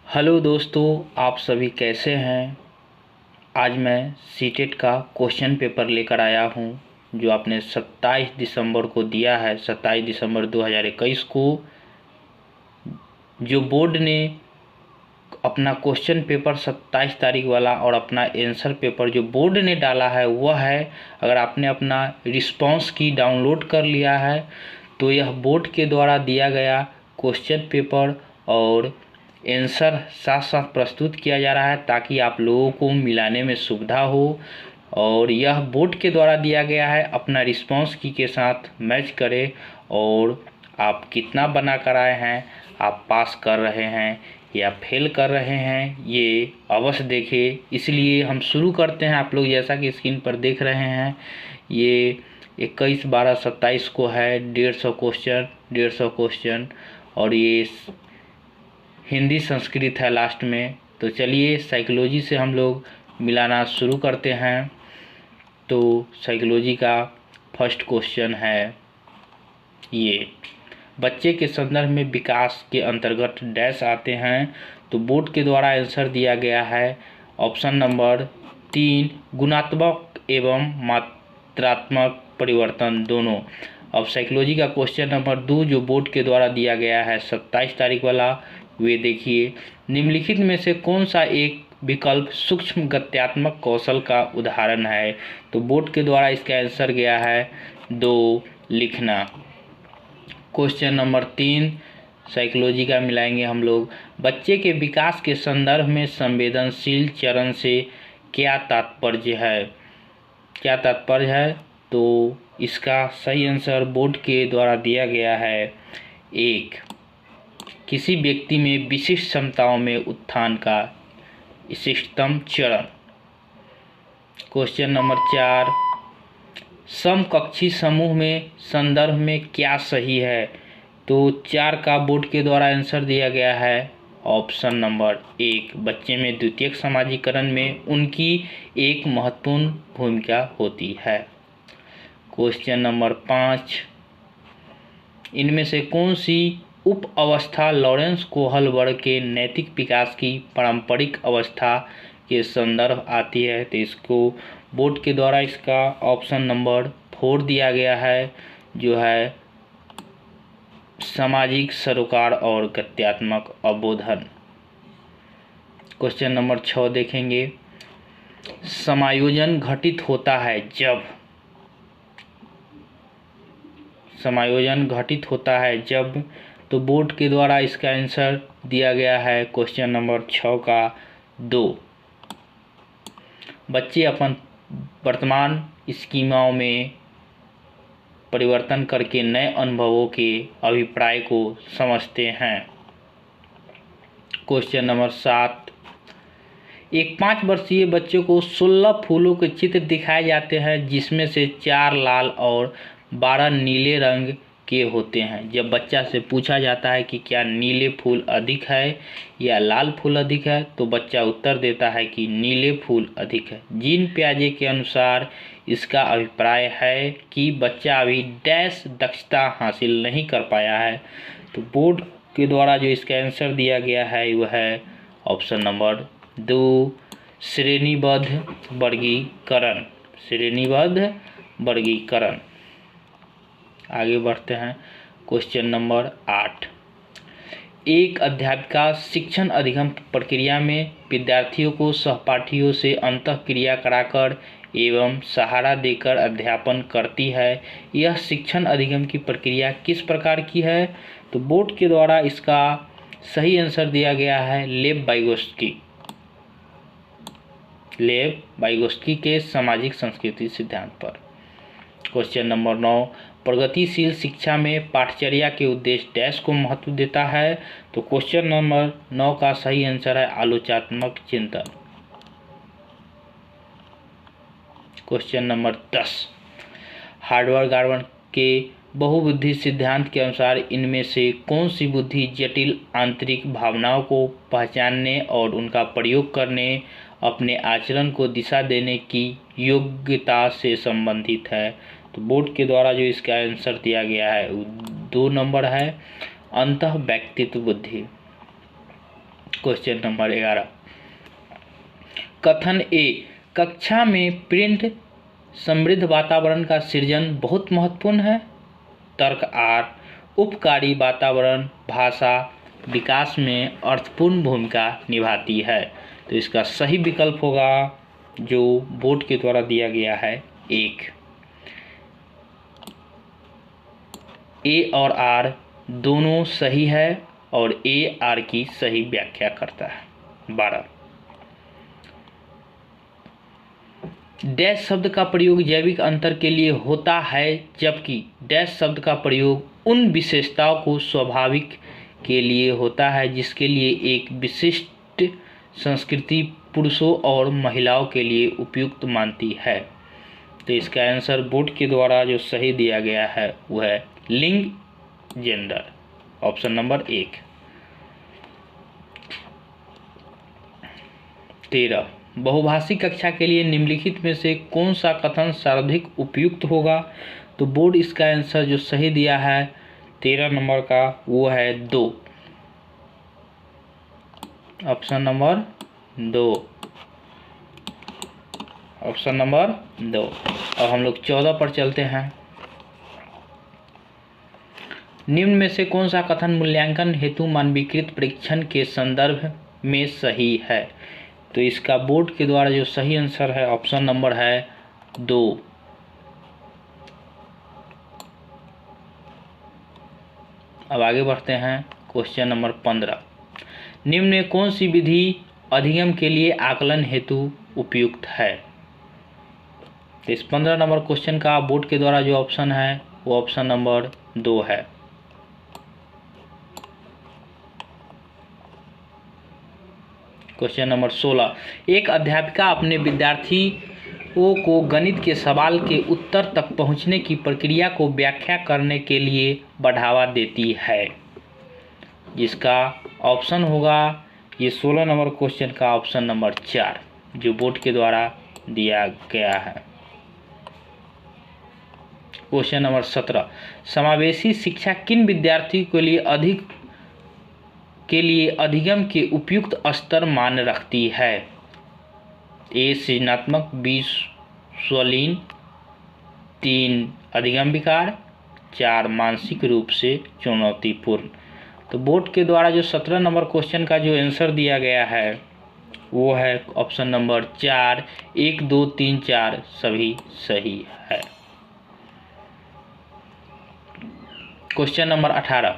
Hello दोस्तों, आप सभी कैसे हैं। आज मैं सीटेट का क्वेश्चन पेपर लेकर आया हूं जो आपने 27 दिसंबर को दिया है। 27 दिसंबर 2021 को जो बोर्ड ने अपना क्वेश्चन पेपर 27 तारीख वाला और अपना आंसर पेपर जो बोर्ड ने डाला है वह है, अगर आपने अपना रिस्पांस की डाउनलोड कर लिया है तो यह बोर्ड के द्वारा दिया गया क्वेश्चन पेपर और आंसर साथ साथ प्रस्तुत किया जा रहा है ताकि आप लोगों को मिलाने में सुविधा हो। और यह बोर्ड के द्वारा दिया गया है, अपना रिस्पांस की के साथ मैच करें और आप कितना बना कर आए हैं, आप पास कर रहे हैं या फेल कर रहे हैं, ये अवश्य देखें। इसलिए हम शुरू करते हैं। आप लोग जैसा कि स्क्रीन पर देख रहे हैं, ये 21/12/27 को है 150 क्वेश्चन और ये हिंदी संस्कृत है लास्ट में। तो चलिए साइकोलॉजी से हम लोग मिलाना शुरू करते हैं। तो साइकोलॉजी का फर्स्ट क्वेश्चन है ये, बच्चे के संदर्भ में विकास के अंतर्गत डैश आते हैं। तो बोर्ड के द्वारा आंसर दिया गया है ऑप्शन नंबर 3, गुणात्मक एवं मात्रात्मक परिवर्तन दोनों। अब साइकोलॉजी का क्वेश्चन नंबर 2 जो बोर्ड के द्वारा दिया गया है 27 तारीख वाला, वे देखिए, निम्नलिखित में से कौन सा एक विकल्प सूक्ष्म गत्यात्मक कौशल का उदाहरण है। तो बोर्ड के द्वारा इसका आंसर गया है 2, लिखना। क्वेश्चन नंबर 3 साइकोलॉजी का मिलाएंगे हम लोग, बच्चे के विकास के संदर्भ में संवेदनशील चरण से क्या तात्पर्य है। तो इसका सही आंसर बोर्ड के द्वारा दिया गया है 1, किसी व्यक्ति में विशिष्ट क्षमताओं में उत्थान का इष्टतम चरण। क्वेश्चन नंबर 4, समकक्षी समूह में संदर्भ में क्या सही है। तो 4 का बोर्ड के द्वारा आंसर दिया गया है ऑप्शन नंबर 1, बच्चे में द्वितीयक समाजीकरण में उनकी एक महत्वपूर्ण भूमिका होती है। क्वेश्चन नंबर 5, इनमें से कौन सी उप अवस्था लॉरेंस कोहल वर्ग के नैतिक विकास की पारंपरिक अवस्था के संदर्भ आती है। तो इसको बोर्ड के द्वारा इसका ऑप्शन नंबर 4 दिया गया है जो है सामाजिक सरोकार और गत्यात्मक अवबोधन। क्वेश्चन नंबर 6 देखेंगे, समायोजन घटित होता है जब। तो बोर्ड के द्वारा इसका आंसर दिया गया है क्वेश्चन नंबर 6 का 2, बच्चे अपन वर्तमान स्कीमाओं में परिवर्तन करके नए अनुभवों के अभिप्राय को समझते हैं। क्वेश्चन नंबर 7, एक 5 वर्षीय बच्चे को 16 फूलों के चित्र दिखाए जाते हैं जिसमें से 4 लाल और 12 नीले रंग के होते हैं। जब बच्चा से पूछा जाता है कि क्या नीले फूल अधिक है या लाल फूल अधिक है, तो बच्चा उत्तर देता है कि नीले फूल अधिक है। जीन पियाजे के अनुसार इसका अभिप्राय है कि बच्चा अभी डैश दक्षता हासिल नहीं कर पाया है। तो बोर्ड के द्वारा जो इसका आंसर दिया गया है वह है ऑप्शन नंबर 2, श्रेणीबद्ध वर्गीकरण। आगे बढ़ते हैं। क्वेश्चन नंबर 8, एक अध्यापिका शिक्षण अधिगम प्रक्रिया में विद्यार्थियों को सहपाठियों से अंतःक्रिया कराकर एवं सहारा देकर अध्यापन करती है। यह शिक्षण अधिगम की प्रक्रिया किस प्रकार की है। तो बोर्ड के द्वारा इसका सही आंसर दिया गया है लेव वाइगोस्की के सामाजिक संस्कृति सिद्धांत पर। क्वेश्चन नंबर 9, प्रगतिशील शिक्षा में पाठचर्या के उद्देश्य डैश को महत्व देता है। तो क्वेश्चन नंबर 9 का सही आंसर है आलोचनात्मक चिंतन। क्वेश्चन नंबर 10, हार्वर्ड के बहुबुद्धि सिद्धांत के अनुसार इनमें से कौन सी बुद्धि जटिल आंतरिक भावनाओं को पहचानने और उनका प्रयोग करने, अपने आचरण को दिशा देने की योग्यता से संबंधित है। तो बोर्ड के द्वारा जो इसका आंसर दिया गया है 2 नंबर है अंतः व्यक्तित्व बुद्धि। क्वेश्चन नंबर 11, कथन ए, कक्षा में प्रिंट समृद्ध वातावरण का सृजन बहुत महत्वपूर्ण है। तर्क आर, उपकारी वातावरण भाषा विकास में अर्थपूर्ण भूमिका निभाती है। तो इसका सही विकल्प होगा जो बोर्ड के द्वारा दिया गया है 1। ए और आर दोनों सही है और ए आर की सही व्याख्या करता है। 12, डैश शब्द का प्रयोग जैविक अंतर के लिए होता है जबकि डैश शब्द का प्रयोग उन विशेषताओं को स्वाभाविक के लिए होता है जिसके लिए एक विशिष्ट संस्कृति पुरुषों और महिलाओं के लिए उपयुक्त मानती है। तो इसका आंसर बोर्ड के द्वारा जो सही दिया गया है वह है लिंग, जेंडर, ऑप्शन नंबर 1। 13, बहुभाषी कक्षा के लिए निम्नलिखित में से कौन सा कथन सर्वाधिक उपयुक्त होगा। तो बोर्ड इसका आंसर जो सही दिया है 13 नंबर का वो है 2, ऑप्शन नंबर 2, ऑप्शन नंबर 2। और हम लोग 14 पर चलते हैं। निम्न में से कौन सा कथन मूल्यांकन हेतु मानवीकृत परीक्षण के संदर्भ में सही है। तो इसका बोर्ड के द्वारा जो सही आंसर है ऑप्शन नंबर है 2। अब आगे बढ़ते हैं क्वेश्चन नंबर 15, निम्न में कौन सी विधि अधिगम के लिए आकलन हेतु उपयुक्त है। तो इस 15 नंबर क्वेश्चन का बोर्ड के द्वारा जो ऑप्शन है वो ऑप्शन नंबर 2 है। क्वेश्चन नंबर 16, एक अध्यापिका अपने विद्यार्थियों को गणित के सवाल के उत्तर तक पहुंचने की प्रक्रिया को व्याख्या करने के लिए बढ़ावा देती है। जिसका ऑप्शन होगा ये 16 नंबर क्वेश्चन का ऑप्शन नंबर 4 जो बोर्ड के द्वारा दिया गया है। क्वेश्चन नंबर 17, समावेशी शिक्षा किन विद्यार्थियों के लिए अधिगम के उपयुक्त स्तर मान रखती है। ए सृजनात्मक, बी स्वलीन, 3 अधिगम विकार, 4 मानसिक रूप से चुनौतीपूर्ण। तो बोर्ड के द्वारा जो 17 नंबर क्वेश्चन का जो आंसर दिया गया है वो है ऑप्शन नंबर 4, 1, 2, 3, 4 सभी सही है। क्वेश्चन नंबर 18,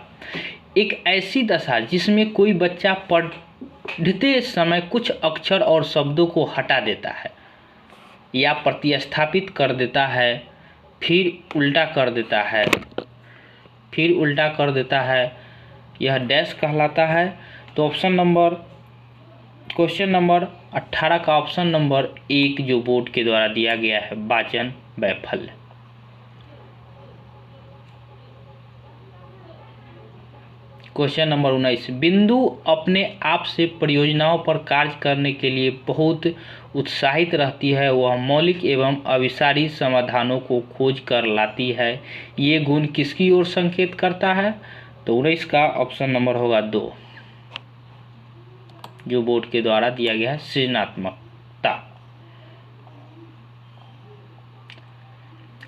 एक ऐसी दशा जिसमें कोई बच्चा पढ़ते समय कुछ अक्षर और शब्दों को हटा देता है या प्रतिस्थापित कर देता है फिर उल्टा कर देता है यह डैश कहलाता है। तो क्वेश्चन नंबर 18 का ऑप्शन नंबर 1 जो बोर्ड के द्वारा दिया गया है वाचन वैफल्य। क्वेश्चन नंबर 19, बिंदु अपने आप से परियोजनाओं पर कार्य करने के लिए बहुत उत्साहित रहती है। वह मौलिक एवं अविसारी समाधानों को खोज कर लाती है। ये गुण किसकी ओर संकेत करता है। तो 19 का ऑप्शन नंबर होगा 2 जो बोर्ड के द्वारा दिया गया है सृजनात्मकता।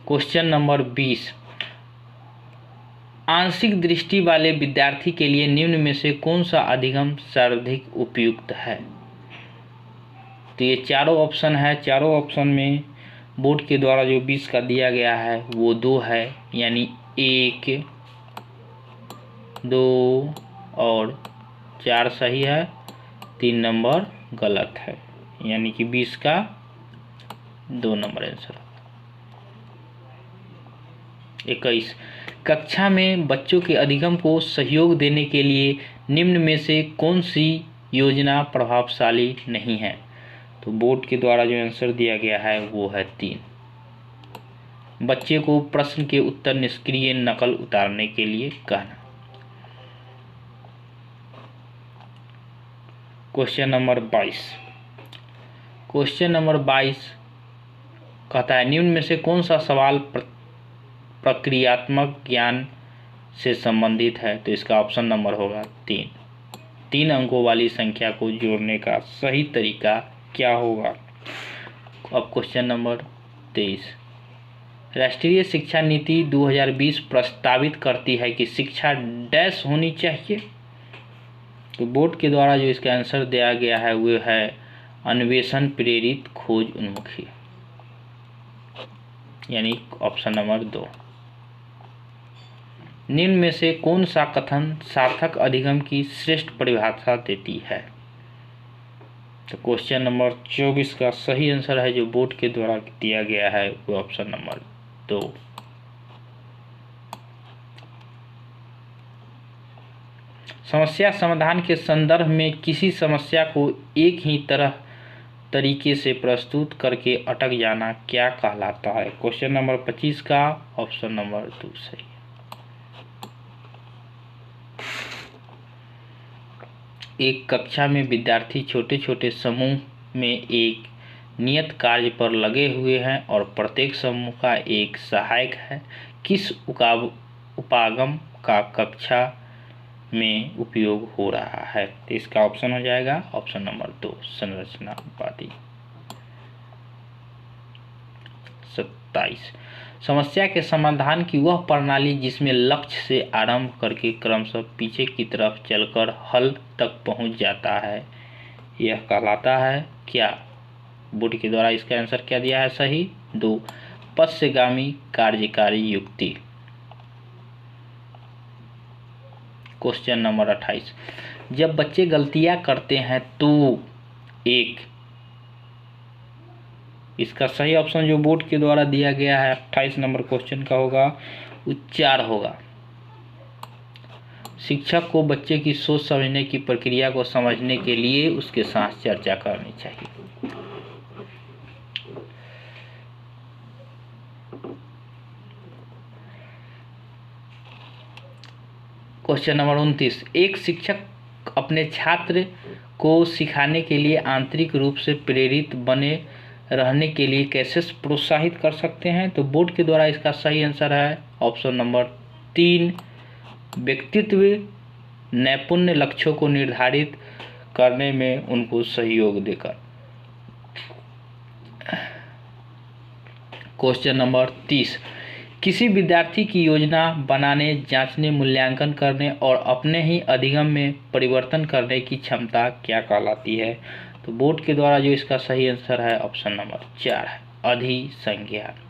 क्वेश्चन नंबर 20, आंशिक दृष्टि वाले विद्यार्थी के लिए निम्न में से कौन सा अधिगम सर्वाधिक उपयुक्त है। तो ये चारों ऑप्शन है। चारों ऑप्शन में बोर्ड के द्वारा जो 20 का दिया गया है वो 2 है, यानी 1, 2 और 4 सही है, 3 नंबर गलत है, यानी कि 20 का 2 नंबर आंसर। 21, कक्षा में बच्चों के अधिगम को सहयोग देने के लिए निम्न में से कौन सी योजना प्रभावशाली नहीं है। तो बोर्ड के द्वारा जो आंसर दिया गया है वो है 3, बच्चे को प्रश्न के उत्तर निष्क्रिय नकल उतारने के लिए कहना। क्वेश्चन नंबर 22 कहता है निम्न में से कौन सा सवाल प्रक्रियात्मक ज्ञान से संबंधित है। तो इसका ऑप्शन नंबर होगा 3, 3 अंकों वाली संख्या को जोड़ने का सही तरीका क्या होगा। अब क्वेश्चन नंबर 23, राष्ट्रीय शिक्षा नीति 2020 प्रस्तावित करती है कि शिक्षा डैश होनी चाहिए। तो बोर्ड के द्वारा जो इसका आंसर दिया गया है वो है अन्वेषण प्रेरित खोज उन्मुखी, यानी ऑप्शन नंबर 2। निम्न में से कौन सा कथन सार्थक अधिगम की श्रेष्ठ परिभाषा देती है। तो क्वेश्चन नंबर 24 का सही आंसर है जो बोर्ड के द्वारा दिया गया है वो ऑप्शन नंबर 2। समस्या समाधान के संदर्भ में किसी समस्या को एक ही तरीके से प्रस्तुत करके अटक जाना क्या कहलाता है। क्वेश्चन नंबर 25 का ऑप्शन नंबर 2 सही है। एक कक्षा में विद्यार्थी छोटे छोटे समूह में एक नियत कार्य पर लगे हुए हैं और प्रत्येक समूह का एक सहायक है। किस उपागम का कक्षा में उपयोग हो रहा है। तो इसका ऑप्शन हो जाएगा ऑप्शन नंबर 2 संरचना उपाधि। 27 समस्या के समाधान की वह प्रणाली जिसमें लक्ष्य से आरंभ करके क्रमशः पीछे की तरफ चलकर हल तक पहुंच जाता है यह कहलाता है क्या। बोर्ड के द्वारा इसका आंसर क्या दिया है सही 2 पश्चगामी कार्यकारी युक्ति। क्वेश्चन नंबर 28 जब बच्चे गलतियां करते हैं तो एक, इसका सही ऑप्शन जो बोर्ड के द्वारा दिया गया है 28 नंबर क्वेश्चन का होगा उच्चार होगा। शिक्षक को बच्चे की सोच समझने की प्रक्रिया को समझने के लिए उसके साथ चर्चा करनी चाहिए। क्वेश्चन नंबर 29 एक शिक्षक अपने छात्र को सिखाने के लिए आंतरिक रूप से प्रेरित बने रहने के लिए कैसे प्रोत्साहित कर सकते हैं। तो बोर्ड के द्वारा इसका सही आंसर है ऑप्शन नंबर 3 व्यक्तित्व नैपुण्य लक्ष्यों को निर्धारित करने में उनको सहयोग देकर। क्वेश्चन नंबर 30 किसी विद्यार्थी की योजना बनाने जांचने मूल्यांकन करने और अपने ही अधिगम में परिवर्तन करने की क्षमता क्या कहलाती है। तो बोर्ड के द्वारा जो इसका सही आंसर है ऑप्शन नंबर 4 है अधिसंज्ञान।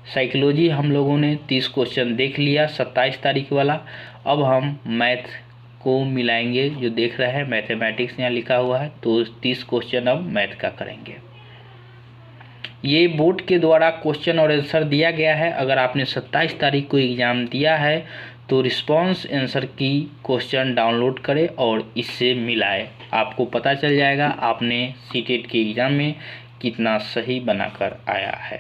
साइकोलॉजी हम लोगों ने 30 क्वेश्चन देख लिया 27 तारीख वाला। अब हम मैथ को मिलाएंगे, जो देख रहे हैं मैथमेटिक्स यहाँ लिखा हुआ है तो 30 क्वेश्चन अब मैथ का करेंगे। ये बोर्ड के द्वारा क्वेश्चन और आंसर दिया गया है। अगर आपने 27 तारीख को एग्ज़ाम दिया है तो रिस्पॉन्स आंसर की क्वेश्चन डाउनलोड करें और इससे मिलाएं, आपको पता चल जाएगा आपने सीटेट के एग्ज़ाम में कितना सही बनाकर आया है।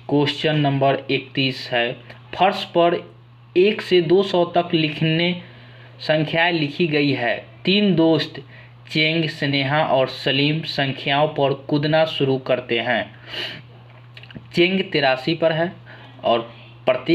क्वेश्चन नंबर 31 है फर्श पर 1 से 200 तक लिखने संख्याएं लिखी गई है। 3 दोस्त चेंग स्नेहा और सलीम संख्याओं पर कूदना शुरू करते हैं। चेंग 83 पर है और प्रत्येक